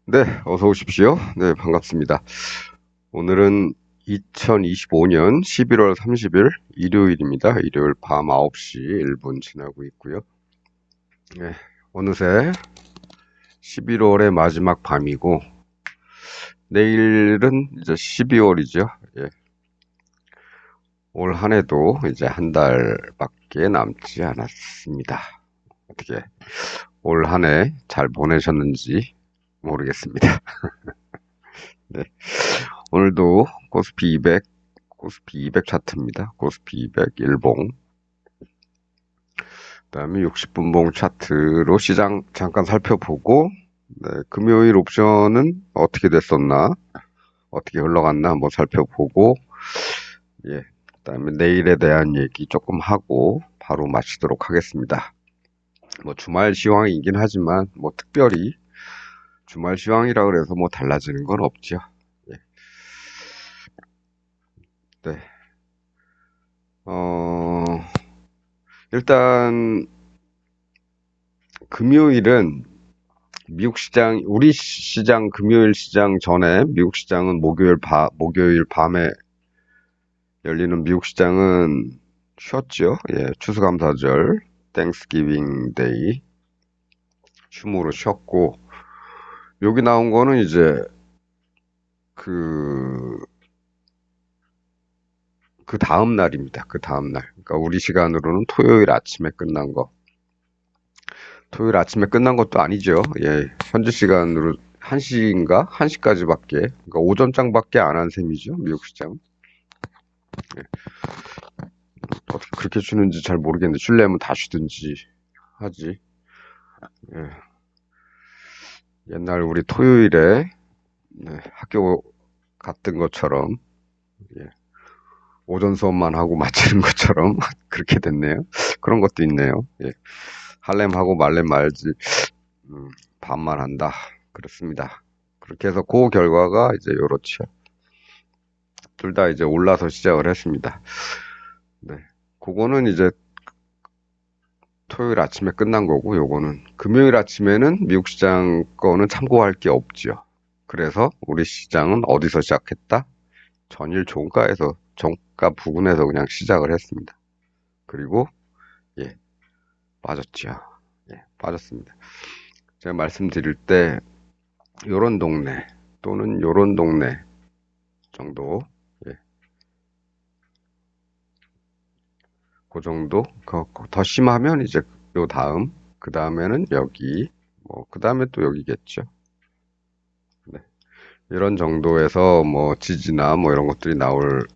네, 어서 오십시오. 네, 반갑습니다. 오늘은 2025년 11월 30일 일요일입니다. 일요일 밤 9시 1분 지나고 있고요. 네, 어느새 11월의 마지막 밤이고, 내일은 이제 12월이죠. 예, 올 한 해도 이제 한 달밖에 남지 않았습니다. 어떻게 올 한 해 잘 보내셨는지 모르겠습니다. 네. 오늘도 코스피 200 차트입니다. 코스피 200 일봉. 그다음에 60분봉 차트로 시장 잠깐 살펴보고, 네, 금요일 옵션은 어떻게 됐었나, 어떻게 흘러갔나 한번 살펴보고, 예, 그다음에 내일에 대한 얘기 조금 하고 바로 마치도록 하겠습니다. 뭐 주말 시황이긴 하지만 뭐 특별히 주말 시황이라 그래서 뭐 달라지는 건 없죠. 예. 네. 어, 일단 금요일은 미국 시장, 우리 시장 금요일 시장 전에 미국 시장은 목요일 밤에 열리는 미국 시장은 쉬었죠. 예, 추수감사절, 땡스기빙 데이 휴무로 쉬었고, 여기 나온 거는 이제 그, 그 다음 날입니다. 그 다음 날. 그러니까 우리 시간으로는 토요일 아침에 끝난 거. 토요일 아침에 끝난 것도 아니죠. 예, 현지 시간으로 1시인가? 1시까지밖에, 그러니까 오전장밖에 안 한 셈이죠. 미국 시장. 예, 어떻게 그렇게 쉬는지 잘 모르겠는데, 쉬려면 다 쉬든지 하지. 예, 옛날 우리 토요일에 네, 학교 갔던 것처럼, 예, 오전 수업만 하고 마치는 것처럼 그렇게 됐네요. 그런 것도 있네요. 예, 할렘 하고 말렘 말지, 반만 한다. 그렇습니다. 그렇게 해서 그 결과가 이제 요렇죠. 둘 다 이제 올라서 시작을 했습니다. 네. 그거는 이제 토요일 아침에 끝난 거고, 요거는 금요일 아침에는 미국 시장 거는 참고할 게 없죠. 그래서 우리 시장은 어디서 시작했다? 전일 종가 부근에서 그냥 시작을 했습니다. 그리고, 예, 빠졌죠. 예, 빠졌습니다. 제가 말씀드릴 때, 요런 동네, 또는 요런 동네 정도, 예, 그 정도, 더 심하면 이제 요 다음, 그 다음에는 여기, 뭐, 그 다음에 또 여기겠죠. 네. 이런 정도에서 뭐 지지나 뭐 이런 것들이 나올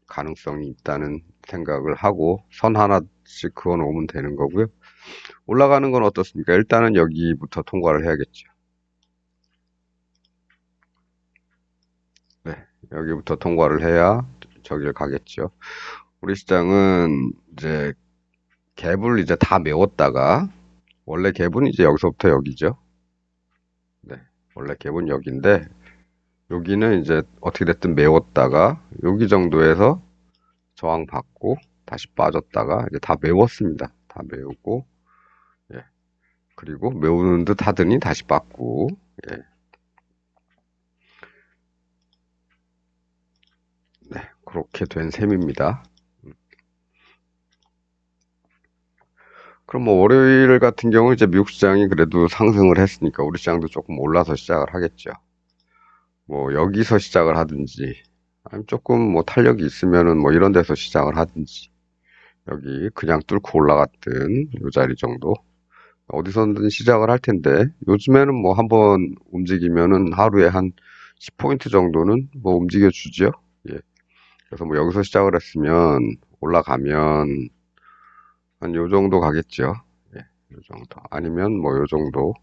가능성이 있다는 생각을 하고 선 하나씩 그어 놓으면 되는 거고요. 올라가는 건 어떻습니까? 일단은 여기부터 통과를 해야겠죠. 네. 여기부터 통과를 해야 저길 가겠죠. 우리 시장은 이제 갭을 이제 다 메웠다가 원래 갭은 이제 여기서부터 여기죠. 네. 원래 갭은 여기인데 여기는 이제 어떻게 됐든 메웠다가 여기 정도에서 저항받고 다시 빠졌다가 이제 다 메웠습니다. 다 메우고, 예. 그리고 메우는 듯 하더니 다시 빠고, 예. 네. 그렇게 된 셈입니다. 그럼 뭐 월요일 같은 경우 이제 미국 시장이 그래도 상승을 했으니까 우리 시장도 조금 올라서 시작을 하겠죠. 뭐 여기서 시작을 하든지, 아니면 조금 뭐 탄력이 있으면은 뭐 이런 데서 시작을 하든지, 여기 그냥 뚫고 올라갔든 요 자리 정도. 어디서든 시작을 할 텐데 요즘에는 뭐 한번 움직이면은 하루에 한 10포인트 정도는 뭐 움직여 주죠. 예. 그래서 뭐 여기서 시작을 했으면 올라가면 한 요 정도 가겠죠. 예. 요 정도. 아니면 뭐 요 정도.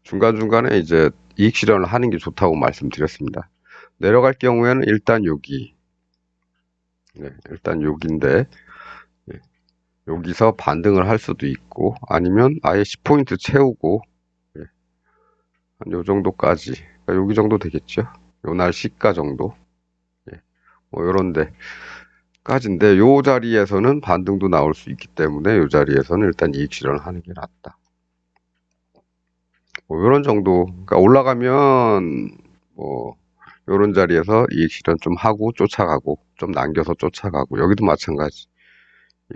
중간중간에 이제 이익 실현을 하는 게 좋다고 말씀드렸습니다. 내려갈 경우에는 일단 여기. 네, 일단 여기인데 예. 여기서 반등을 할 수도 있고 아니면 아예 10포인트 채우고 예. 한 요 정도까지. 그러니까 여기 정도 되겠죠. 요 날 시가 정도. 예. 뭐 요런데 까지인데 요 자리에서는 반등도 나올 수 있기 때문에 요 자리에서는 일단 이익 실현을 하는 게 낫다. 뭐 요런 정도. 그러니까 올라가면 뭐 요런 자리에서 이익 실현 좀 하고 쫓아가고 좀 남겨서 쫓아가고 여기도 마찬가지.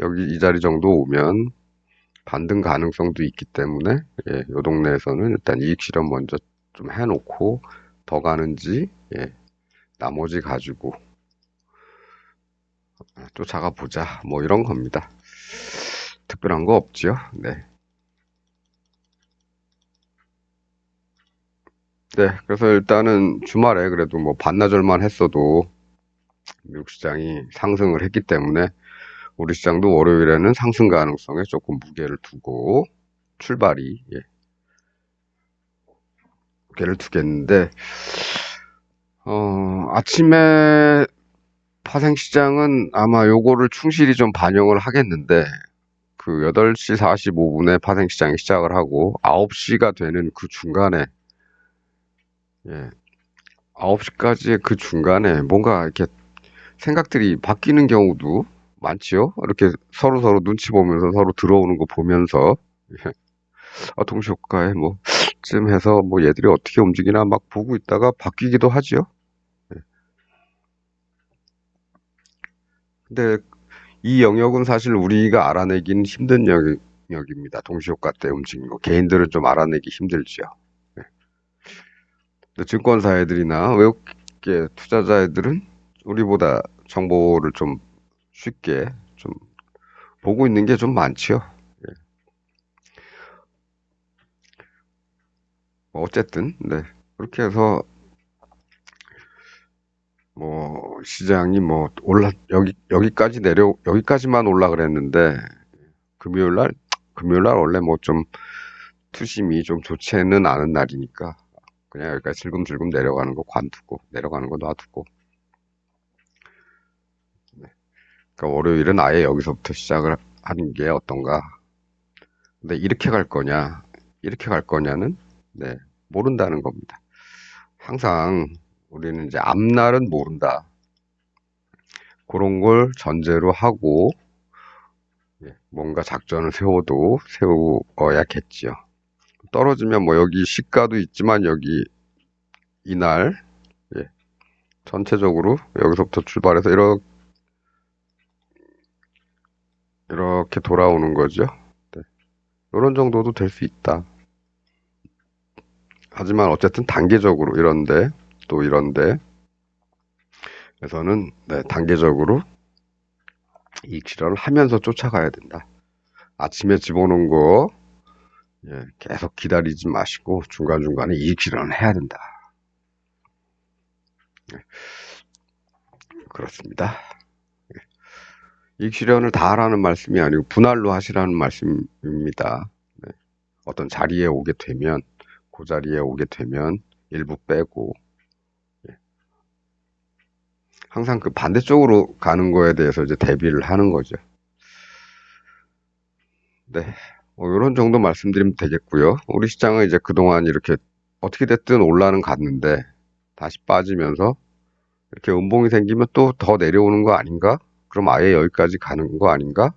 여기 이 자리 정도 오면 반등 가능성도 있기 때문에 예, 요 동네에서는 일단 이익 실현 먼저 좀 해놓고 더 가는지 예, 나머지 가지고 쫓아가 보자 뭐 이런 겁니다. 특별한 거 없지요. 네. 네, 그래서 일단은 주말에 그래도 뭐 반나절만 했어도 미국 시장이 상승을 했기 때문에 우리 시장도 월요일에는 상승 가능성에 조금 무게를 두고 출발이 예, 무게를 두겠는데 아침에 파생 시장은 아마 요거를 충실히 좀 반영을 하겠는데 그 8시 45분에 파생 시장이 시작을 하고 9시가 되는 그 중간에 예, 9시까지의 그 중간에 뭔가 이렇게 생각들이 바뀌는 경우도 많지요. 이렇게 서로 눈치 보면서 서로 들어오는 거 보면서 동시효과에 쯤 해서 뭐 얘들이 어떻게 움직이나 막 보고 있다가 바뀌기도 하지요. 예. 근데 이 영역은 사실 우리가 알아내기는 힘든 영역입니다. 동시효과 때 움직이는 거. 개인들은 좀 알아내기 힘들지요. 예. 근데 증권사 애들이나 외국계 투자자 애들은 우리보다 정보를 좀 쉽게 좀 보고 있는 게 좀 많지요. 예. 뭐 어쨌든, 네. 그렇게 해서 시장이 여기까지 여기까지만 올라 그랬는데, 금요일 날, 금요일 날 원래 좀 투심이 좀 좋지는 않은 날이니까, 그냥 여기까지 슬금슬금 내려가는 거 관두고, 내려가는 거 놔두고. 네. 그러니까 월요일은 아예 여기서부터 시작을 하는 게 어떤가. 근데 이렇게 갈 거냐, 이렇게 갈 거냐는, 네, 모른다는 겁니다. 항상 우리는 이제 앞날은 모른다. 그런 걸 전제로 하고, 예, 뭔가 작전을 세워야겠지요. 떨어지면 여기 시가도 있지만 여기 이날, 예, 전체적으로 여기서부터 출발해서 이렇게 돌아오는 거죠. 네. 이런 정도도 될 수 있다. 하지만 어쨌든 단계적으로 또 이런데, 에서는, 네, 단계적으로 이익 실현을 하면서 쫓아가야 된다. 아침에 집어넣은 거, 예, 계속 기다리지 마시고 중간중간에 이익 실현을 해야 된다. 네, 그렇습니다. 이익 실현을 다 하라는 말씀이 아니고 분할로 하시라는 말씀입니다. 네, 어떤 자리에 오게 되면, 그 자리에 오게 되면 일부 빼고, 예, 항상 그 반대쪽으로 가는 거에 대해서 이제 대비를 하는 거죠. 네. 이런 정도 말씀드리면 되겠고요. 우리 시장은 이제 그동안 이렇게 어떻게 됐든 올라는 갔는데 다시 빠지면서 이렇게 음봉이 생기면 또 더 내려오는 거 아닌가? 그럼 아예 여기까지 가는 거 아닌가?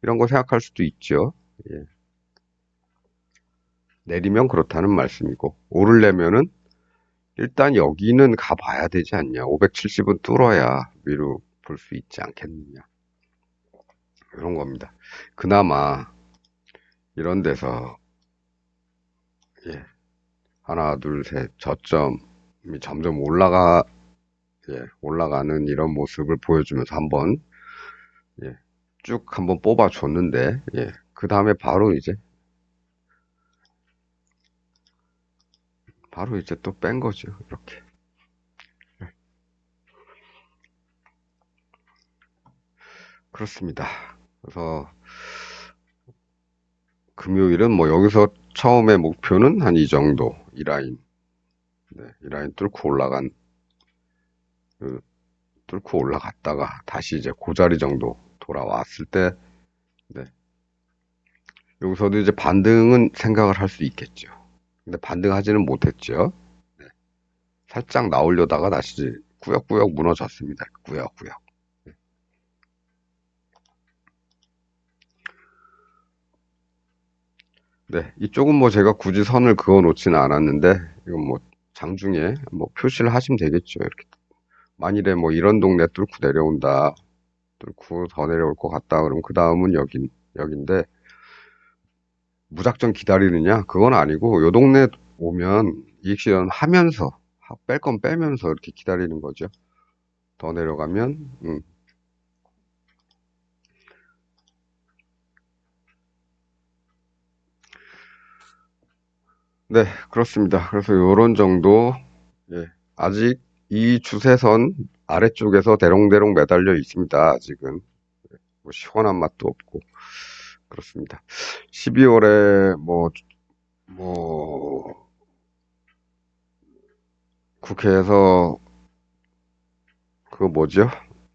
이런 거 생각할 수도 있죠. 예. 내리면 그렇다는 말씀이고, 오르려면은 일단 여기는 가봐야 되지 않냐. 570은 뚫어야 위로 볼 수 있지 않겠느냐. 이런 겁니다. 그나마 이런 데서, 예, 하나, 둘, 셋, 저점이 점점 올라가는 이런 모습을 보여주면서 예, 쭉 한번 뽑아줬는데, 예, 그 다음에 바로 이제 또 뺀 거죠. 이렇게. 그렇습니다. 그래서 금요일은 여기서 처음에 목표는 한 이 정도, 이 라인. 네, 이 라인 그, 뚫고 올라갔다가 다시 이제 그 자리 정도 돌아왔을 때, 네, 여기서도 이제 반등은 생각을 할 수 있겠죠. 근데 반등하지는 못했죠. 네, 살짝 나오려다가 다시 꾸역꾸역 무너졌습니다. 꾸역꾸역. 네, 이쪽은 뭐 제가 굳이 선을 그어 놓지는 않았는데, 이건 뭐 장중에 뭐 표시를 하시면 되겠죠. 이렇게. 만일에 뭐 이런 동네 뚫고 내려온다, 뚫고 더 내려올 것 같다, 그러면 그 다음은 여긴데, 무작정 기다리느냐? 그건 아니고, 요 동네 오면 이익 실현 하면서, 뺄 건 빼면서 이렇게 기다리는 거죠. 더 내려가면, 네, 그렇습니다. 그래서 요런 정도, 예, 아직 이 주세선 아래쪽에서 대롱대롱 매달려 있습니다. 아직은. 뭐 시원한 맛도 없고, 그렇습니다. 12월에 뭐, 국회에서 그 뭐죠?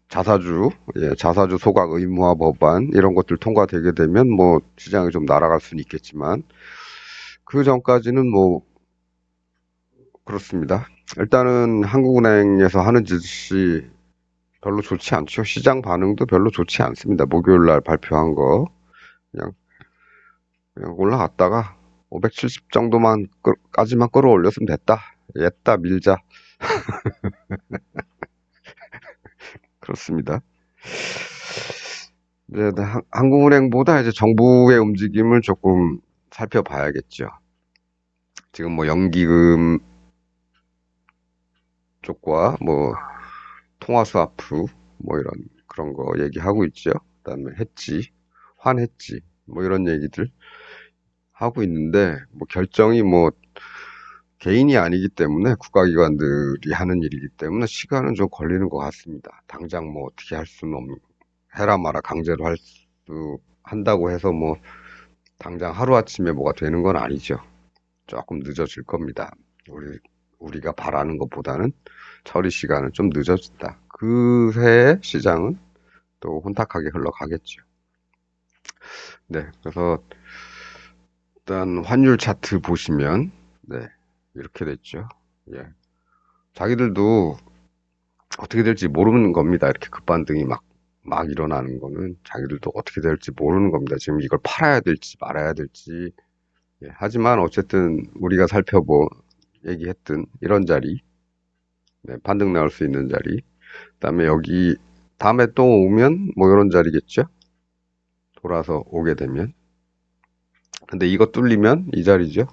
자사주, 자사주 소각 의무화 법안, 이런 것들 통과되게 되면 뭐 시장이 좀 날아갈 수는 있겠지만, 그 전까지는 뭐, 그렇습니다. 일단은 한국은행에서 하는 짓이 별로 좋지 않죠. 시장 반응도 별로 좋지 않습니다. 목요일 날 발표한 거. 그냥, 그냥 올라갔다가 570 정도만, 까지만 끌어올렸으면 됐다. 옛다 밀자. 그렇습니다. 네, 네, 한국은행보다 이제 정부의 움직임을 조금 살펴봐야겠죠. 지금 뭐 연기금 쪽과 뭐 통화스와프 뭐 이런 그런 거 얘기하고 있죠. 그다음에 해지, 환해지 뭐 이런 얘기들 하고 있는데 뭐 결정이 뭐 개인이 아니기 때문에 국가기관들이 하는 일이기 때문에 시간은 좀 걸리는 것 같습니다. 당장 뭐 어떻게 할 수는 없는 해라 마라 강제로 할 수 한다고 해서 뭐 당장 하루아침에 뭐가 되는 건 아니죠. 조금 늦어질 겁니다. 우리가 바라는 것보다는 처리 시간은 좀 늦어진다. 그새 시장은 또 혼탁하게 흘러가겠죠. 네, 그래서 일단 환율 차트 보시면 네, 이렇게 됐죠. 예. 자기들도 어떻게 될지 모르는 겁니다. 이렇게 급반등이 막 일어나는 거는 자기들도 어떻게 될지 모르는 겁니다. 지금 이걸 팔아야 될지 말아야 될지. 예, 하지만 어쨌든 우리가 얘기했던 이런 자리, 네, 반등 나올 수 있는 자리, 그다음에 여기 다음에 또 오면 뭐 이런 자리겠죠? 돌아서 오게 되면. 근데 이거 뚫리면 이 자리죠.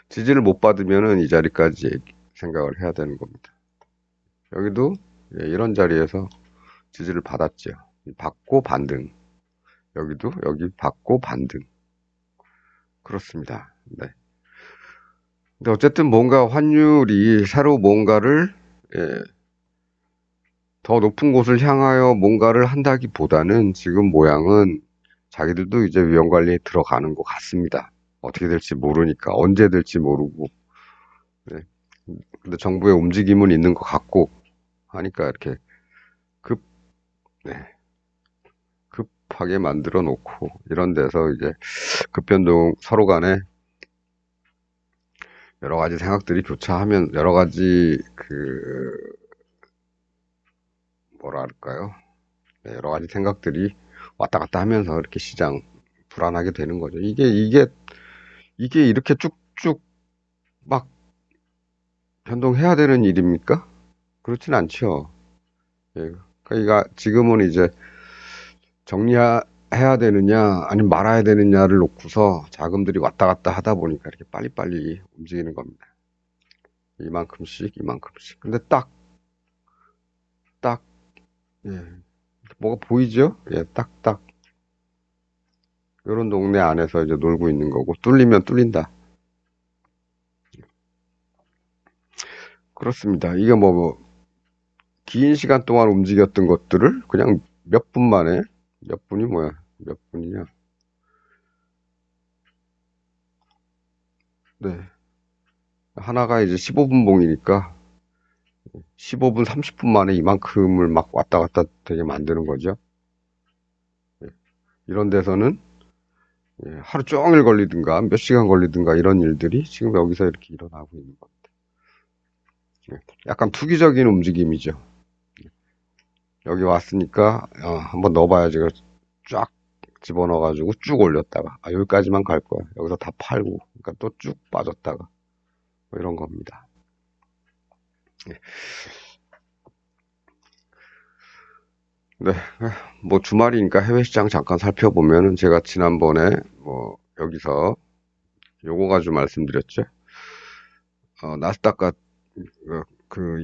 지지를 못 받으면은 이 자리까지 생각을 해야 되는 겁니다. 여기도 이런 자리에서 지지를 받았죠. 받고 반등. 여기도 여기 받고 반등. 그렇습니다. 네. 근데 어쨌든 뭔가 환율이 새로 뭔가를 예, 더 높은 곳을 향하여 뭔가를 한다기보다는 지금 모양은 자기들도 이제 위험 관리에 들어가는 것 같습니다. 어떻게 될지 모르니까 언제 될지 모르고. 네. 근데 정부의 움직임은 있는 것 같고 하니까 이렇게 급, 네, 급하게 만들어 놓고 이런 데서 이제 급변동 서로 간에 여러 가지 생각들이 교차하면 여러 가지 뭐라 할까요? 네, 여러 가지 생각들이 왔다 갔다 하면서 이렇게 시장 불안하게 되는 거죠. 이게 이렇게 쭉쭉 막 변동해야 되는 일입니까? 그렇진 않죠. 예. 그러니까 지금은 이제 정리해야 되느냐, 아니면 말아야 되느냐를 놓고서 자금들이 왔다 갔다 하다 보니까 이렇게 빨리빨리 움직이는 겁니다. 이만큼씩, 이만큼씩. 근데 딱, 예. 뭐가 보이죠? 예, 딱딱. 이런 동네 안에서 이제 놀고 있는 거고, 뚫리면 뚫린다. 그렇습니다. 이게 긴 시간 동안 움직였던 것들을 그냥 몇 분 만에, 몇 분이 뭐야? 몇 분이냐? 네. 하나가 이제 15분 봉이니까 15분, 30분 만에 이만큼을 막 왔다 갔다 되게 만드는 거죠. 예. 이런 데서는 하루 종일 걸리든가 몇 시간 걸리든가 이런 일들이 지금 여기서 이렇게 일어나고 있는 겁니다. 예. 약간 투기적인 움직임이죠. 여기 왔으니까 한번 넣어봐야지. 쫙 집어넣어가지고 쭉 올렸다가, 여기까지만 갈 거야. 여기서 다 팔고, 그러니까 또 쭉 빠졌다가, 뭐 이런 겁니다. 네, 뭐 주말이니까 해외 시장 잠깐 살펴보면은 제가 지난번에 뭐 여기서 요거 가지고 말씀드렸죠. 나스닥과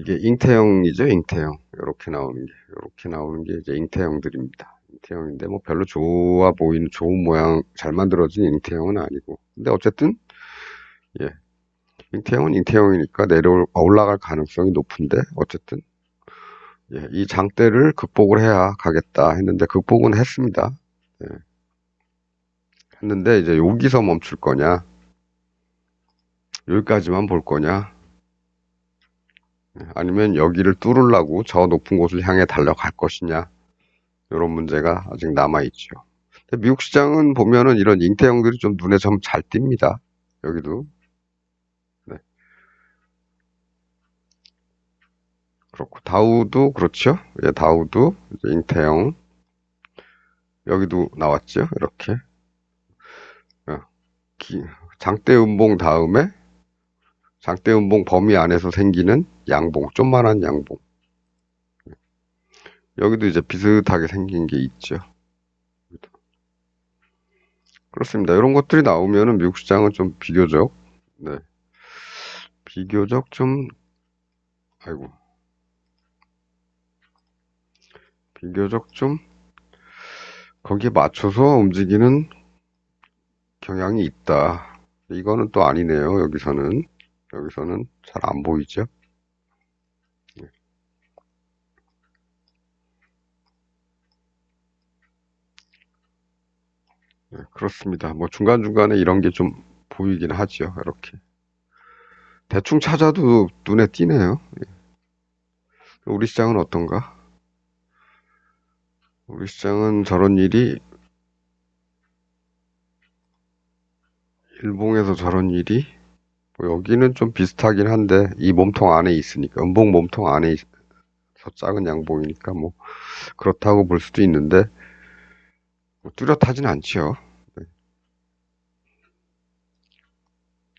이게 잉태형이죠, 잉태형. 이렇게 나오는 게 이제 잉태형들입니다. 잉태형인데 뭐 별로 좋아 보이는 좋은 모양 잘 만들어진 잉태형은 아니고. 근데 어쨌든 예, 잉태형은 잉태형이니까 올라갈 가능성이 높은데 어쨌든 예, 이 장대를 극복을 해야 가겠다 했는데 극복은 했습니다. 예, 했는데 이제 여기서 멈출 거냐, 여기까지만 볼 거냐, 아니면 여기를 뚫으려고 저 높은 곳을 향해 달려갈 것이냐, 이런 문제가 아직 남아있죠. 미국 시장은 보면은 이런 잉태형들이 좀 눈에 좀 잘 띕니다. 여기도. 네. 그렇고, 다우도 그렇죠. 예, 다우도 이제 잉태형. 여기도 나왔죠. 이렇게. 어, 장대 음봉 다음에 장대 음봉 범위 안에서 생기는 양봉, 좀만한 양봉. 여기도 이제 비슷하게 생긴 게 있죠. 그렇습니다. 이런 것들이 나오면은 미국 시장은 좀 비교적, 네. 비교적 좀, 아이고. 비교적 좀 거기에 맞춰서 움직이는 경향이 있다. 이거는 또 아니네요. 여기서는 잘 안 보이죠. 네, 그렇습니다. 뭐 중간중간에 이런 게 좀 보이긴 하죠. 이렇게. 대충 찾아도 눈에 띄네요. 우리 시장은 어떤가? 우리 시장은 저런 일이, 일봉에서 저런 일이, 뭐 여기는 좀 비슷하긴 한데, 이 몸통 안에 있으니까, 음봉 몸통 안에 있어 작은 양봉이니까 뭐, 그렇다고 볼 수도 있는데, 뭐 뚜렷하진 않지요. 네.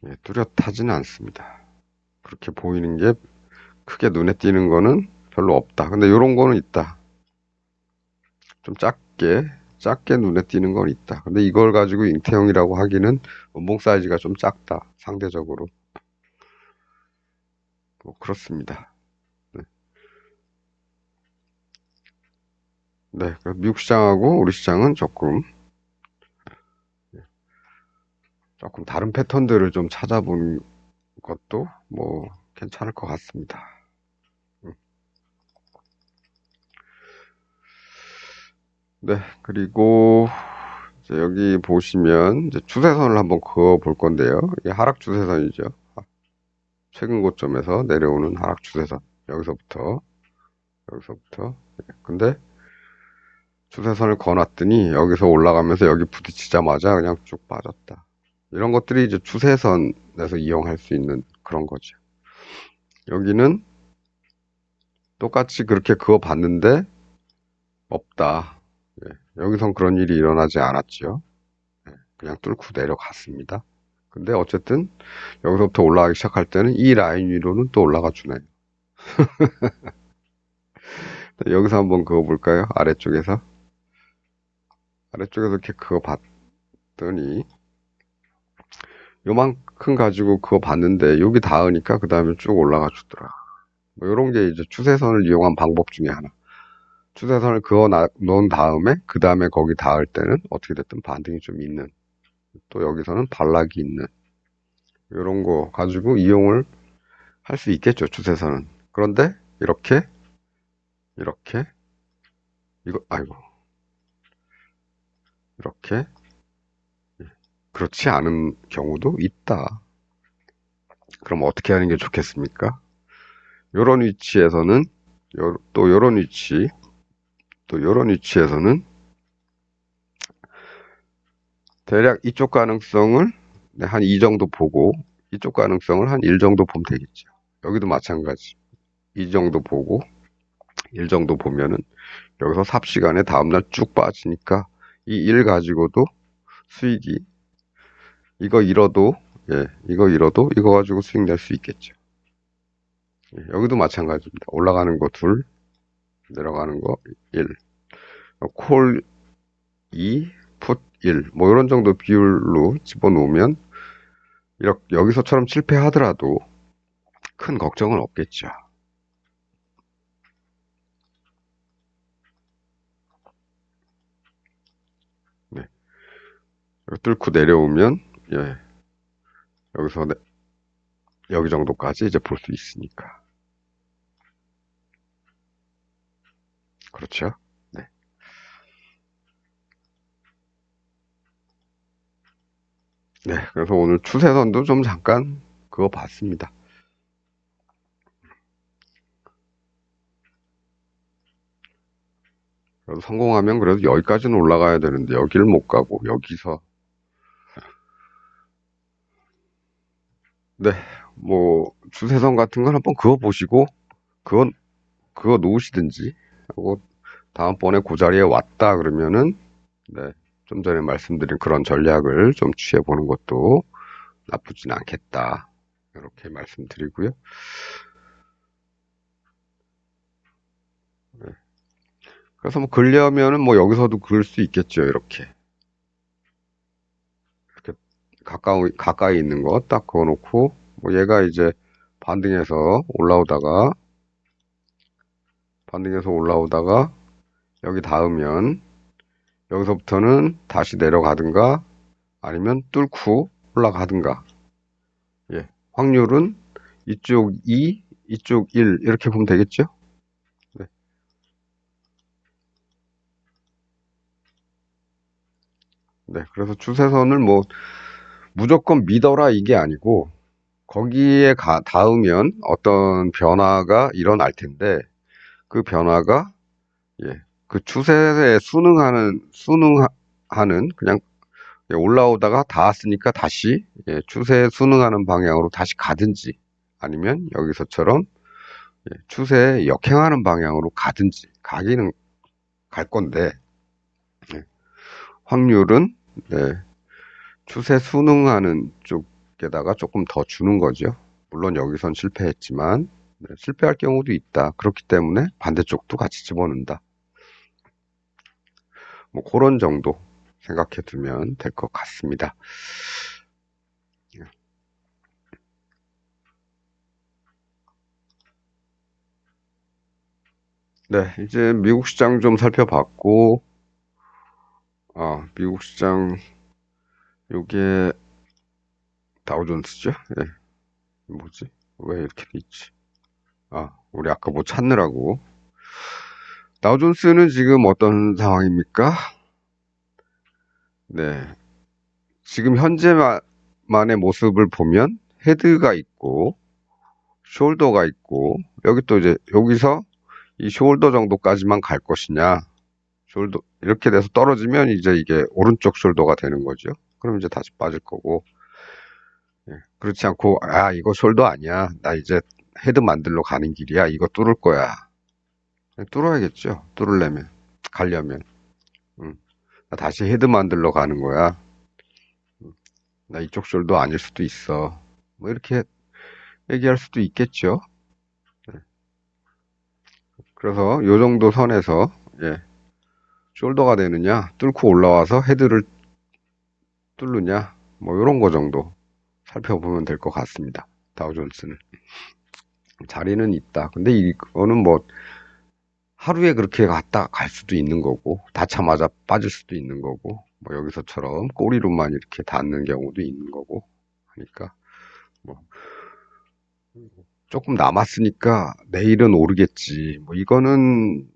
예, 뚜렷하지는 않습니다. 그렇게 보이는 게 크게 눈에 띄는 거는 별로 없다. 근데 이런 거는 있다. 좀 작게 눈에 띄는 건 있다. 근데 이걸 가지고 잉태형이라고 하기는 음봉 사이즈가 좀 작다. 상대적으로. 뭐 그렇습니다. 네. 네. 미국 시장하고 우리 시장은 조금 다른 패턴들을 좀 찾아보는 것도 뭐 괜찮을 것 같습니다. 음. 네. 그리고 이제 여기 보시면 이제 추세선을 한번 그어 볼 건데요. 이게 하락 추세선이죠. 최근 고점에서 내려오는 하락 추세선. 여기서부터. 근데 추세선을 그어놨더니 여기서 올라가면서 여기 부딪히자마자 그냥 쭉 빠졌다. 이런 것들이 이제 추세선에서 이용할 수 있는 그런 거죠. 여기는 똑같이 그렇게 그어봤는데 없다. 예, 여기선 그런 일이 일어나지 않았죠. 예, 그냥 뚫고 내려갔습니다. 근데 어쨌든 여기서부터 올라가기 시작할 때는 이 라인 위로는 또 올라가 주네요. 여기서 한번 그어볼까요? 아래쪽에서 이렇게 그어봤더니 요만큼 가지고 그어봤는데 여기 닿으니까 그 다음에 쭉 올라가 주더라. 뭐 이런 게 이제 추세선을 이용한 방법 중에 하나. 추세선을 그어 놓은 다음에 그 다음에 거기 닿을 때는 어떻게 됐든 반등이 좀 있는, 또 여기서는 반락이 있는, 이런 거 가지고 이용을 할 수 있겠죠, 추세선은. 그런데 이렇게 아이고, 이렇게 그렇지 않은 경우도 있다. 그럼 어떻게 하는 게 좋겠습니까? 요런 위치에서는 또 요런 위치에서는 대략 이쪽 가능성을 한 2 정도 보고, 이쪽 가능성을 한 1 정도 보면 되겠죠. 여기도 마찬가지. 2 정도 보고 1 정도 보면은 여기서 삽시간에 다음날 쭉 빠지니까 이 일 가지고도 수익이, 이거 잃어도, 이거 잃어도 이거 가지고 수익 낼 수 있겠죠. 여기도 마찬가지입니다. 올라가는 거 둘, 내려가는 거 1. 콜 2, 풋 1. 뭐 이런 정도 비율로 집어놓으면 이렇게 여기서처럼 실패하더라도 큰 걱정은 없겠죠. 네. 뚫고 내려오면 여기서 여기 정도까지 이제 볼 수 있으니까. 그렇죠? 네. 네. 그래서 오늘 추세선도 좀 잠깐 그거 봤습니다. 그래도 성공하면 그래도 여기까지는 올라가야 되는데 여기를 못 가고 여기서 네. 뭐 추세선 같은 건 한번 그어 보시고 그건 그거 놓으시든지 하고 다음번에 그 자리에 왔다 그러면은 네. 좀 전에 말씀드린 그런 전략을 좀 취해 보는 것도 나쁘진 않겠다. 이렇게 말씀드리고요. 네. 그래서 뭐 그러려면은 뭐 여기서도 그을 수 있겠죠. 이렇게 가까이 있는 거 딱 그어놓고 뭐 얘가 이제 반등해서 올라오다가 여기 닿으면 여기서부터는 다시 내려가든가 아니면 뚫고 올라가든가. 예. 확률은 이쪽 2, 이쪽 1 이렇게 보면 되겠죠? 네. 네. 그래서 추세선을 뭐 무조건 믿어라 이게 아니고 거기에 닿으면 어떤 변화가 일어날 텐데 그 변화가 그 추세에 순응하는 그냥 올라오다가 닿았으니까 다시 추세에 순응하는 방향으로 다시 가든지 아니면 여기서처럼 추세에 역행하는 방향으로 가든지 가기는 갈 건데 확률은 추세 순응하는 쪽에다가 조금 더 주는 거죠. 물론 여기선 실패했지만 실패할 경우도 있다. 그렇기 때문에 반대쪽도 같이 집어넣는다. 뭐 그런 정도 생각해 두면 될 것 같습니다. 네, 이제 미국 시장 좀 살펴봤고, 미국 시장 요게 다우존스죠? 예, 뭐지? 왜 이렇게 돼 있지? 우리 아까 뭐 찾느라고. 다우존스는 지금 어떤 상황입니까? 네, 지금 현재만의 모습을 보면 헤드가 있고, 숄더가 있고, 여기 또 이제 여기서 이 숄더 정도까지만 갈 것이냐, 숄더, 이렇게 돼서 떨어지면 이제 이게 오른쪽 숄더가 되는 거죠. 그럼 이제 다시 빠질 거고, 그렇지 않고, 이거 숄더 아니야. 나 이제 헤드 만들러 가는 길이야. 이거 뚫을 거야. 뚫어야겠죠. 가려면. 음, 나 다시 헤드 만들러 가는 거야. 나 이쪽 숄더 아닐 수도 있어. 뭐 이렇게 얘기할 수도 있겠죠. 그래서 요 정도 선에서 숄더가 되느냐, 뚫고 올라와서 헤드를 뚫느냐, 뭐 이런 거 정도 살펴보면 될 것 같습니다. 다우존스는 자리는 있다. 근데 이거는 뭐 하루에 그렇게 갔다 갈 수도 있는 거고 닿자마자 빠질 수도 있는 거고 뭐 여기서처럼 꼬리로만 이렇게 닿는 경우도 있는 거고 하니까 뭐 조금 남았으니까 내일은 오르겠지. 뭐 이거는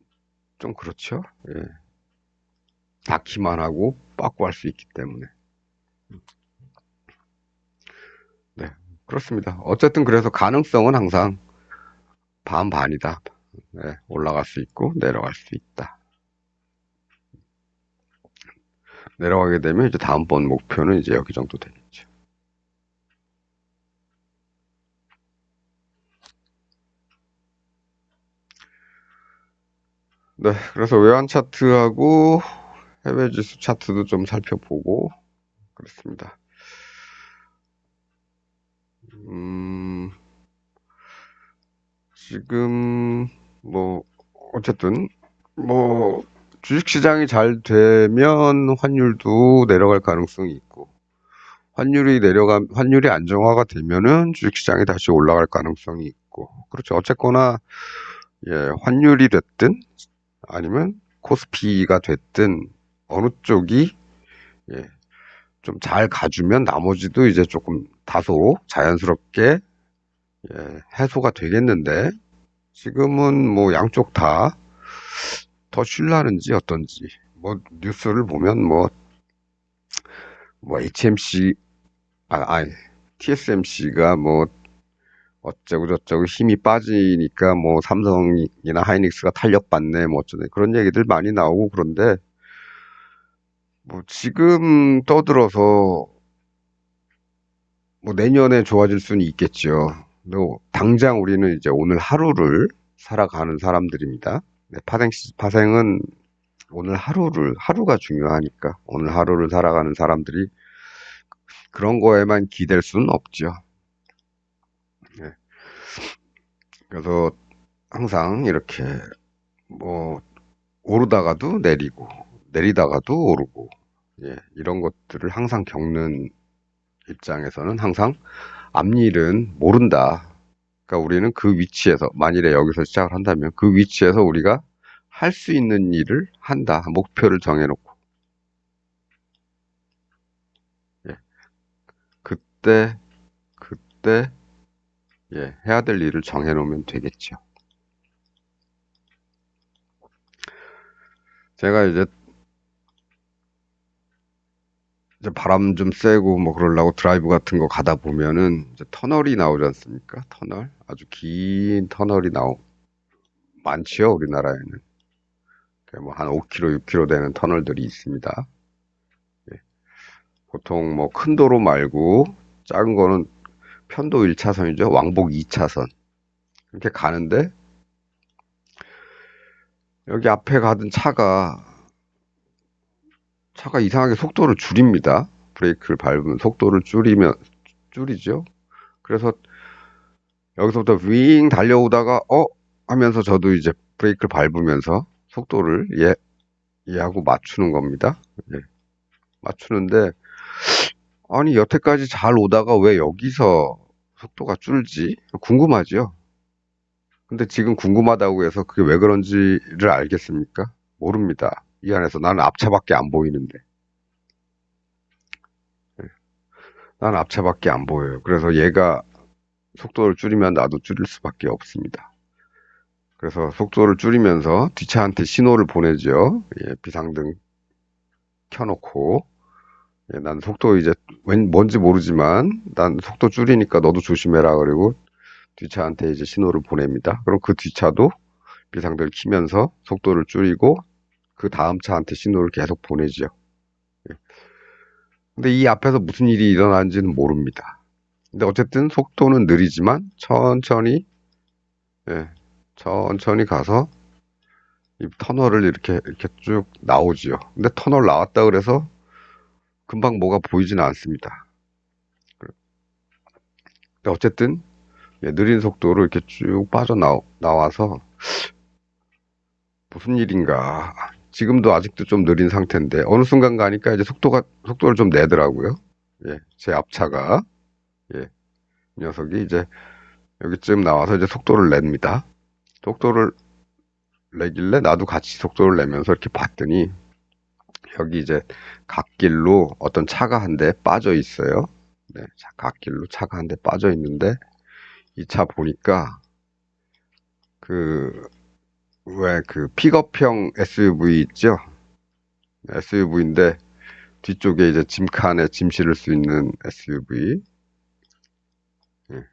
좀 그렇죠. 예. 닿기만 하고 빠꾸 할 수 있기 때문에. 네, 그렇습니다. 어쨌든 그래서 가능성은 항상 반반이다. 네, 올라갈 수 있고 내려갈 수 있다. 내려가게 되면 이제 다음번 목표는 이제 여기 정도 되겠죠. 네, 그래서 외환 차트하고 해외 지수 차트도 좀 살펴보고 그렇습니다. 지금 뭐 어쨌든 뭐 주식시장이 잘 되면 환율도 내려갈 가능성이 있고 환율이 안정화가 되면은 주식시장이 다시 올라갈 가능성이 있고 그렇죠. 어쨌거나 예, 환율이 됐든 아니면 코스피가 됐든 어느 쪽이 예, 좀 잘 가주면 나머지도 이제 조금 다소 자연스럽게 예, 해소가 되겠는데 지금은 뭐 양쪽 다 더 쉴라는지 어떤지 뭐 뉴스를 보면 뭐 HMC 아니 TSMC가 뭐 어쩌고 저쩌고 힘이 빠지니까 뭐 삼성이나 하이닉스가 탄력받네 뭐 어쩌네 그런 얘기들 많이 나오고 그런데 뭐 지금 떠들어서 뭐 내년에 좋아질 수는 있겠죠. 뭐 당장 우리는 이제 오늘 하루를 살아가는 사람들입니다. 네, 파생은 오늘 하루가 중요하니까 오늘 하루를 살아가는 사람들이 그런 거에만 기댈 수는 없죠. 네, 그래서 항상 이렇게 뭐 오르다가도 내리고 내리다가도 오르고 예, 이런 것들을 항상 겪는 입장에서는 항상 앞일은 모른다. 그러니까 우리는 그 위치에서 만일에 여기서 시작을 한다면 그 위치에서 우리가 할 수 있는 일을 한다. 목표를 정해놓고 예, 그때 예, 해야 될 일을 정해놓으면 되겠죠. 제가 이제 바람 좀 쐬고 뭐 그러려고 드라이브 같은 거 가다 보면은 이제 터널이 나오지 않습니까? 터널 아주 긴 터널이 많지요 우리나라에는 뭐 한 5km, 6km 되는 터널들이 있습니다. 예, 보통 뭐 큰 도로 말고 작은 거는 편도 1차선이죠. 왕복 2차선. 이렇게 가는데 여기 앞에 가던 차가 이상하게 속도를 줄입니다. 브레이크를 밟으면 속도를 줄이죠. 그래서 여기서부터 윙 달려오다가 하면서 저도 이제 브레이크를 밟으면서 속도를 얘하고 맞추는 겁니다. 예, 맞추는데 아니 여태까지 잘 오다가 왜 여기서 속도가 줄지 궁금하죠. 근데 지금 궁금하다고 해서 그게 왜 그런지를 알겠습니까? 모릅니다. 이 안에서 나는 앞차밖에 안 보이는데. 예, 나는 앞차밖에 안 보여요. 그래서 얘가 속도를 줄이면 나도 줄일 수밖에 없습니다. 그래서 속도를 줄이면서 뒷차한테 신호를 보내죠. 예, 비상등 켜놓고 예, 난 속도 이제 뭔지 모르지만 난 속도 줄이니까 너도 조심해라. 그리고 뒷차한테 이제 신호를 보냅니다. 그럼 그 뒷차도 비상등을 켜면서 속도를 줄이고 그 다음 차한테 신호를 계속 보내죠. 예. 근데 이 앞에서 무슨 일이 일어나는지는 모릅니다. 근데 어쨌든 속도는 느리지만 예, 천천히 가서 이 터널을 이렇게 쭉 나오지요. 근데 터널 나왔다 그래서 금방 뭐가 보이지는 않습니다. 근데 어쨌든 예, 느린 속도로 이렇게 쭉 나와서 무슨 일인가. 지금도 아직도 좀 느린 상태인데 어느 순간 가니까 이제 속도를 좀 내더라고요. 예, 제 앞차가 예, 이 녀석이 이제 여기쯤 나와서 이제 속도를 냅니다. 속도를 내길래 나도 같이 속도를 내면서 이렇게 봤더니 여기 이제 갓길로 어떤 차가 한 대 빠져 있어요. 네, 갓길로 차가 한 대 빠져 있는데 이 차 보니까 그 왜 그 픽업형 SUV 있죠? SUV인데 뒤쪽에 이제 짐칸에 짐 실을 수 있는 SUV. 예.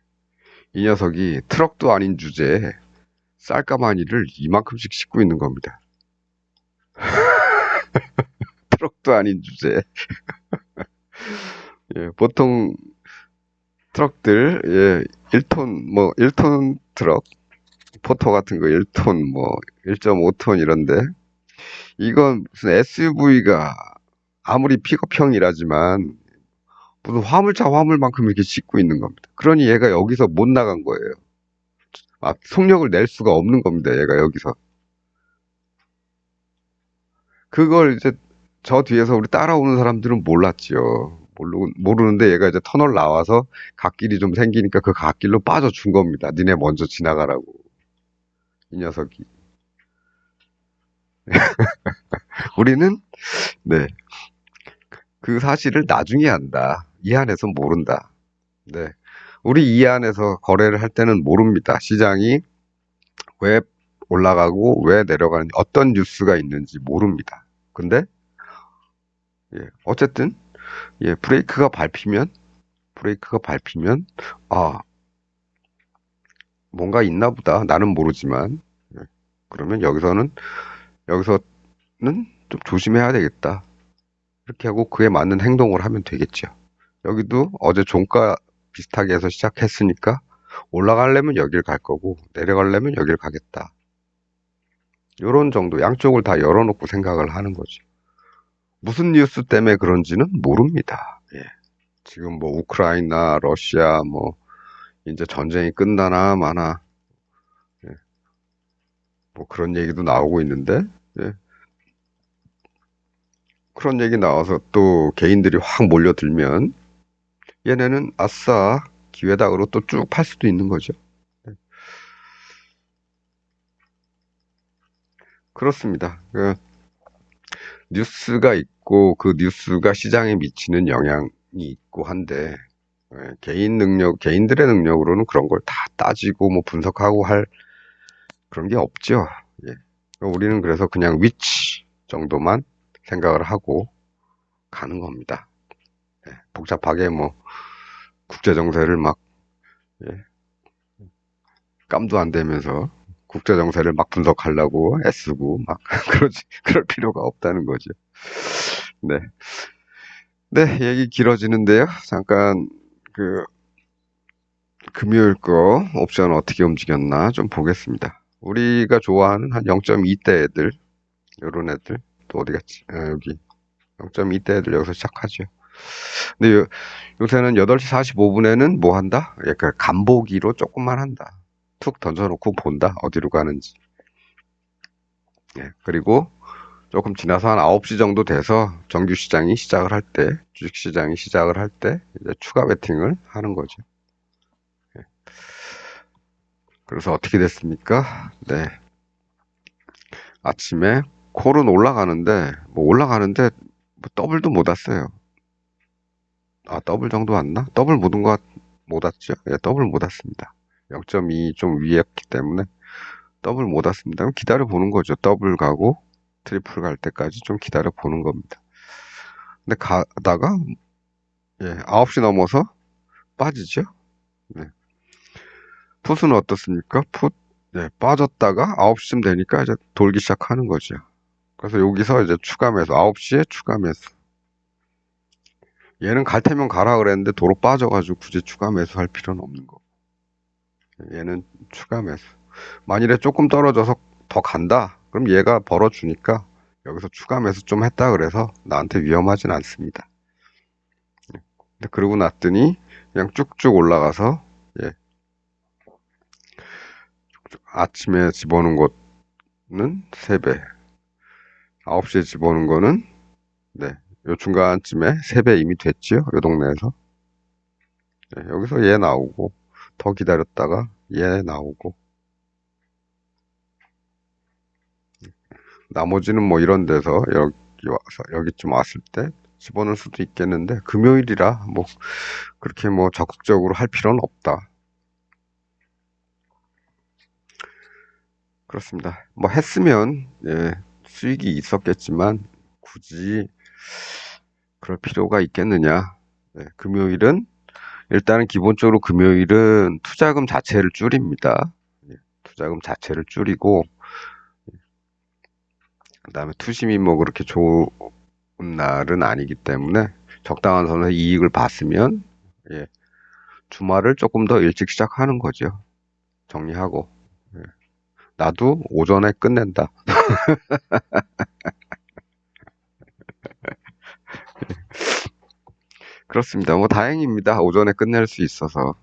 이 녀석이 트럭도 아닌 주제에 쌀가마니를 이만큼씩 싣고 있는 겁니다. 트럭도 아닌 주제에. 예, 보통 트럭들, 예, 1톤 트럭, 포터 같은 거 1톤, 뭐, 1.5톤 이런데, 이건 무슨 SUV가 아무리 픽업형이라지만 무슨 화물차 화물만큼 이렇게 싣고 있는 겁니다. 그러니 얘가 여기서 못 나간 거예요. 아, 속력을 낼 수가 없는 겁니다. 얘가 여기서. 그걸 이제 저 뒤에서 우리 따라오는 사람들은 몰랐지요. 모르는데 얘가 이제 터널 나와서 갓길이 좀 생기니까 그 갓길로 빠져준 겁니다. 니네 먼저 지나가라고. 이 녀석이. 우리는, 네. 그 사실을 나중에 안다. 이 안에서 모른다. 네. 우리 이 안에서 거래를 할 때는 모릅니다. 시장이 왜 올라가고 왜 내려가는지, 어떤 뉴스가 있는지 모릅니다. 근데, 예, 어쨌든, 예, 브레이크가 밟히면, 아, 뭔가 있나 보다. 나는 모르지만. 예, 그러면 여기서는 좀 조심해야 되겠다. 이렇게 하고 그에 맞는 행동을 하면 되겠죠. 여기도 어제 종가 비슷하게 해서 시작했으니까 올라가려면 여길 갈 거고 내려가려면 여길 가겠다. 요런 정도 양쪽을 다 열어놓고 생각을 하는 거죠. 무슨 뉴스 때문에 그런지는 모릅니다. 예. 지금 뭐 우크라이나, 러시아 뭐 이제 전쟁이 끝나나 마나 예. 뭐 그런 얘기도 나오고 있는데 예. 그런 얘기 나와서 또 개인들이 확 몰려들면 얘네는 아싸 기회다 그러고 또 쭉 팔 수도 있는 거죠. 네. 그렇습니다. 그 뉴스가 있고 그 뉴스가 시장에 미치는 영향이 있고 한데 예, 개인들의 능력으로는 그런 걸 다 따지고 뭐 분석하고 할 그런 게 없죠. 예. 우리는 그래서 그냥 위치 정도만 생각을 하고 가는 겁니다. 예, 복잡하게 뭐 국제 정세를 막 예, 깜도 안 대면서 국제 정세를 막 분석하려고 애쓰고 막 그럴 필요가 없다는 거죠. 네. 네, 얘기 길어지는데요. 잠깐 그 금요일 거 옵션 어떻게 움직였나 좀 보겠습니다. 우리가 좋아하는 한 0.2대 애들, 요런 애들 또 어디 갔지? 아, 여기 0.2대 애들 여기서 시작하죠. 근데 요새는 8시 45분에는 뭐 한다? 약간 간보기로 조금만 한다. 툭 던져놓고 본다. 어디로 가는지. 예, 그리고 조금 지나서 한 9시 정도 돼서 정규 시장이 시작을 할 때, 주식 시장이 시작을 할 때 이제 추가 베팅을 하는 거죠. 예, 그래서 어떻게 됐습니까? 네. 아침에 콜은 올라가는데 뭐 더블도 못 왔어요. 아, 더블 정도 왔나? 못 왔죠? 예, 더블 못 왔습니다. 0.2 좀 위였기 때문에 더블 못 왔습니다. 그럼 기다려 보는 거죠. 더블 가고 트리플 갈 때까지 좀 기다려 보는 겁니다. 근데 가다가 예, 9시 넘어서 빠지죠. 네. 풋은 어떻습니까? 네, 빠졌다가 9시쯤 되니까 이제 돌기 시작하는 거죠. 그래서 여기서 이제 추가 매수, 9시에 추가 매수. 얘는 갈 테면 가라 그랬는데 도로 빠져가지고 굳이 추가 매수할 필요는 없는 거. 얘는 추가 매수. 만일에 조금 떨어져서 더 간다? 그럼 얘가 벌어주니까 여기서 추가 매수 좀 했다 그래서 나한테 위험하진 않습니다. 근데 그러고 났더니 그냥 쭉쭉 올라가서 예, 아침에 집어넣은 거는 3배, 9시에 집어넣은 거는 네, 요 중간쯤에 3배 이미 됐지요? 요 동네에서. 네, 여기서 얘 나오고 더 기다렸다가 얘 나오고 나머지는 뭐 이런 데서 여기 와서 여기쯤 왔을 때 집어넣을 수도 있겠는데 금요일이라 뭐 그렇게 뭐 적극적으로 할 필요는 없다. 그렇습니다. 뭐 했으면 예, 수익이 있었겠지만 굳이 그럴 필요가 있겠느냐. 예, 일단은 기본적으로 금요일은 투자금 자체를 줄입니다. 예, 투자금 자체를 줄이고 그다음에 투심이 뭐 그렇게 좋은 날은 아니기 때문에 적당한 선에서 이익을 봤으면 예, 주말을 조금 더 일찍 시작하는 거죠. 정리하고. 예. 나도 오전에 끝낸다. 그렇습니다. 뭐 다행입니다. 오전에 끝낼 수 있어서.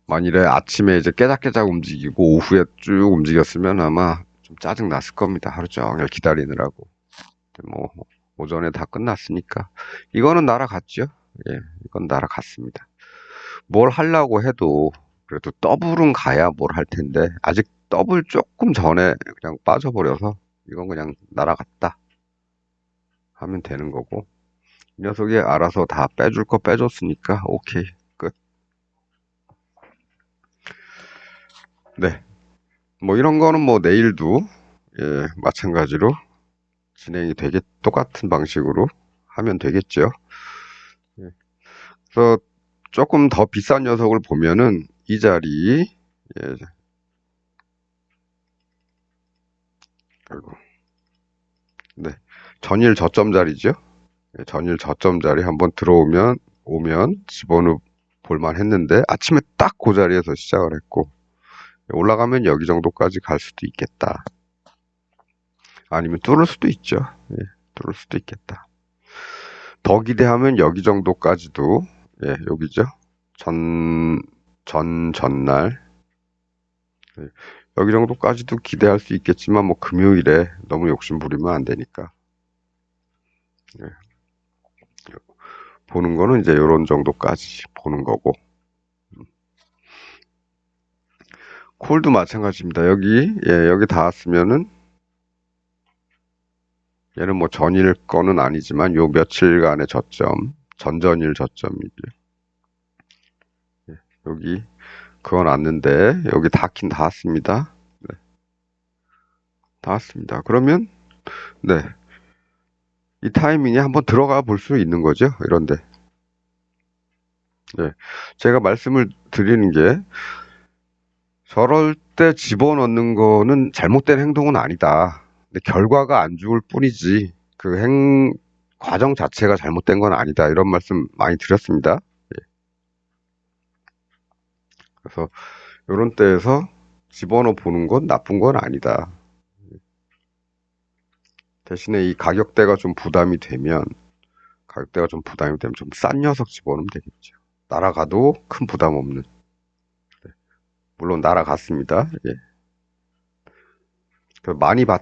만일에 아침에 이제 깨작깨작 움직이고 오후에 쭉 움직였으면 아마 좀 짜증 났을 겁니다. 하루 종일 기다리느라고. 뭐 오전에 다 끝났으니까 이거는 날아갔죠. 예, 이건 날아갔습니다. 뭘 하려고 해도 그래도 더블은 가야 뭘 할 텐데 아직 더블 조금 전에 그냥 빠져버려서 이건 그냥 날아갔다 하면 되는 거고 이 녀석이 알아서 다 빼줄 거 빼줬으니까 오케이 끝. 네. 뭐 이런 거는 뭐 내일도 예, 마찬가지로 진행이 되게 똑같은 방식으로 하면 되겠죠. 예. 그래서 조금 더 비싼 녀석을 보면은 이 자리 예, 아이고. 네. 전일 저점 자리죠. 예, 전일 저점 자리 한번 오면 집어넣어 볼만 했는데 아침에 딱 그 자리에서 시작을 했고 올라가면 여기 정도까지 갈 수도 있겠다. 아니면 뚫을 수도 있죠. 예, 뚫을 수도 있겠다. 더 기대하면 여기 정도까지도 예, 여기죠. 전날 예, 여기 정도까지도 기대할 수 있겠지만 뭐 금요일에 너무 욕심 부리면 안 되니까 예, 보는 거는 이제 이런 정도까지 보는 거고 콜도 마찬가지입니다. 여기 닿았으면은 얘는 뭐 전일 거는 아니지만 요 며칠간의 저점, 전전일 저점이죠. 예, 여기 그건 왔는데 여기 닿긴 닿았습니다. 네, 닿았습니다. 그러면 네, 이 타이밍에 한번 들어가 볼 수 있는 거죠. 이런데 네, 제가 말씀을 드리는 게 저럴 때 집어넣는 거는 잘못된 행동은 아니다. 근데 결과가 안 좋을 뿐이지 과정 자체가 잘못된 건 아니다. 이런 말씀 많이 드렸습니다. 예, 그래서 이런 때에서 집어넣어 보는 건 나쁜 건 아니다. 대신에 이 가격대가 좀 부담이 되면 좀 싼 녀석 집어넣으면 되겠죠. 날아가도 큰 부담 없는. 물론 날아갔습니다. 예.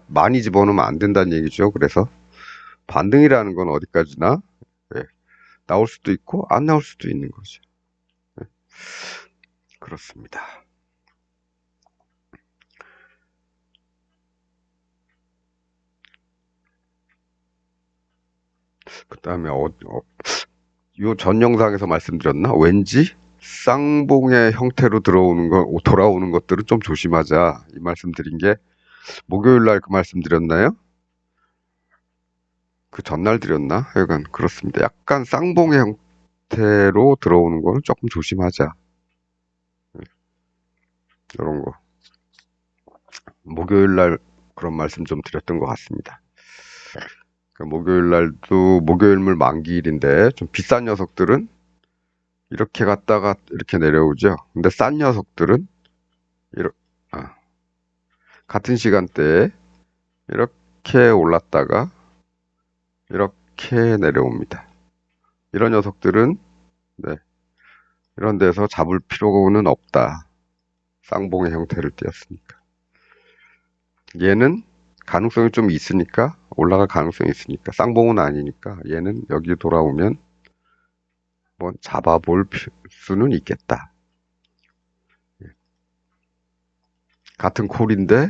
많이 집어넣으면 안 된다는 얘기죠. 그래서 반등이라는 건 어디까지나 예, 나올 수도 있고 안 나올 수도 있는 거죠. 예, 그렇습니다. 그 다음에 요 전 영상에서 말씀드렸나? 왠지 쌍봉의 형태로 돌아오는 것들은 좀 조심하자. 이 말씀드린 게 목요일 날 그 말씀드렸나요? 그 전날 드렸나? 하여간 그렇습니다. 약간 쌍봉의 형태로 들어오는 거는 조금 조심하자. 이런 거. 목요일 날 그런 말씀 좀 드렸던 것 같습니다. 목요일 날도 목요일물 만기일인데 좀 비싼 녀석들은 이렇게 갔다가 이렇게 내려오죠. 근데 싼 녀석들은 이렇, 아, 같은 시간대에 이렇게 올랐다가 이렇게 내려옵니다. 이런 녀석들은 네, 이런 데서 잡을 필요는 없다. 쌍봉의 형태를 띄었으니까. 얘는 가능성이 좀 있으니까 올라갈 가능성이 있으니까 쌍봉은 아니니까 얘는 여기 돌아오면 뭐 잡아볼 수는 있겠다. 같은 콜인데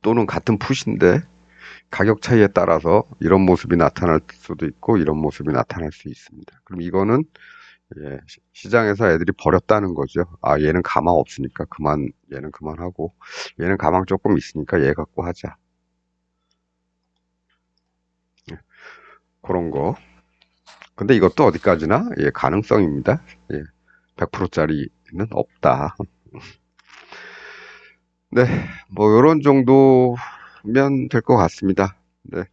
또는 같은 풋인데 가격 차이에 따라서 이런 모습이 나타날 수도 있고 이런 모습이 나타날 수 있습니다. 그럼 이거는 예, 시장에서 애들이 버렸다는 거죠. 아, 얘는 가망 없으니까 얘는 그만하고 얘는 가망 조금 있으니까 얘 갖고 하자. 예, 그런 거. 근데 이것도 어디까지나 예, 가능성입니다. 예, 100%짜리는 없다. 네, 뭐 이런 정도면 될 것 같습니다. 네,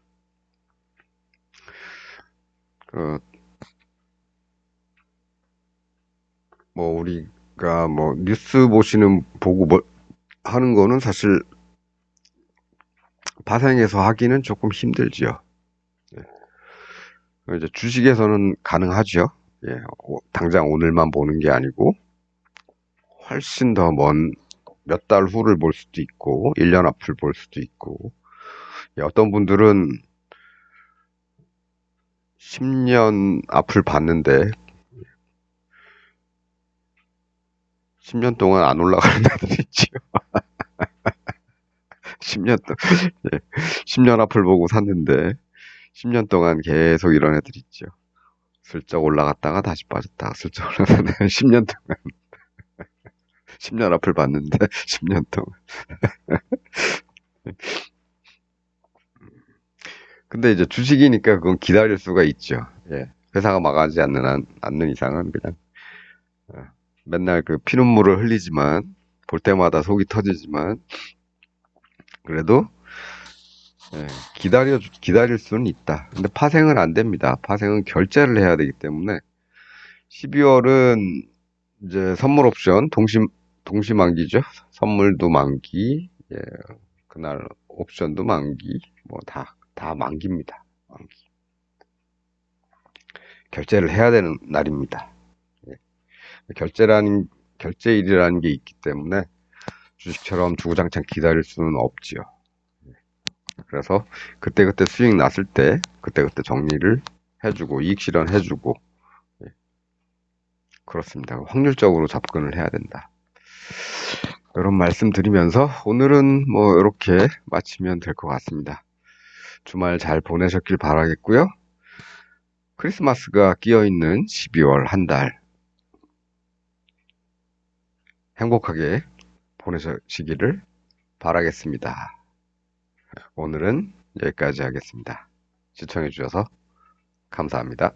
뭐 우리가 그러니까 뭐 뉴스 보고 뭐 하는 거는 사실 파생해서 하기는 조금 힘들지요. 이제 주식에서는 가능하죠. 예, 당장 오늘만 보는 게 아니고 훨씬 더 먼 몇 달 후를 볼 수도 있고 1년 앞을 볼 수도 있고, 예, 어떤 분들은 10년 앞을 봤는데 10년 동안 안 올라가는 애들이 있죠. 10년 동 예, 10년 앞을 보고 샀는데 10년 동안 계속 이런 애들이 있죠. 슬쩍 올라갔다가 다시 빠졌다가 슬쩍 올라갔다가 10년 동안 10년 앞을 봤는데 10년 동안. 근데 이제 주식이니까 그건 기다릴 수가 있죠. 예. 회사가 망하지 않는 이상은 그냥 맨날 그 피눈물을 흘리지만, 볼 때마다 속이 터지지만, 그래도 예, 기다릴 수는 있다. 근데 파생은 안 됩니다. 파생은 결제를 해야 되기 때문에 12월은 이제 선물 옵션 동시 만기죠. 선물도 만기, 예, 그날 옵션도 만기, 뭐 다 만기입니다. 만기. 결제를 해야 되는 날입니다. 예. 결제라는 결제일이라는 게 있기 때문에 주식처럼 주구장창 기다릴 수는 없지요. 그래서 그때그때 수익 났을 때 그때그때 정리를 해주고 이익 실현해주고, 예, 그렇습니다. 확률적으로 접근을 해야 된다. 이런 말씀 드리면서 오늘은 뭐 이렇게 마치면 될 것 같습니다. 주말 잘 보내셨길 바라겠고요. 크리스마스가 끼어있는 12월 한 달 행복하게 보내시기를 바라겠습니다. 오늘은 여기까지 하겠습니다. 시청해주셔서 감사합니다.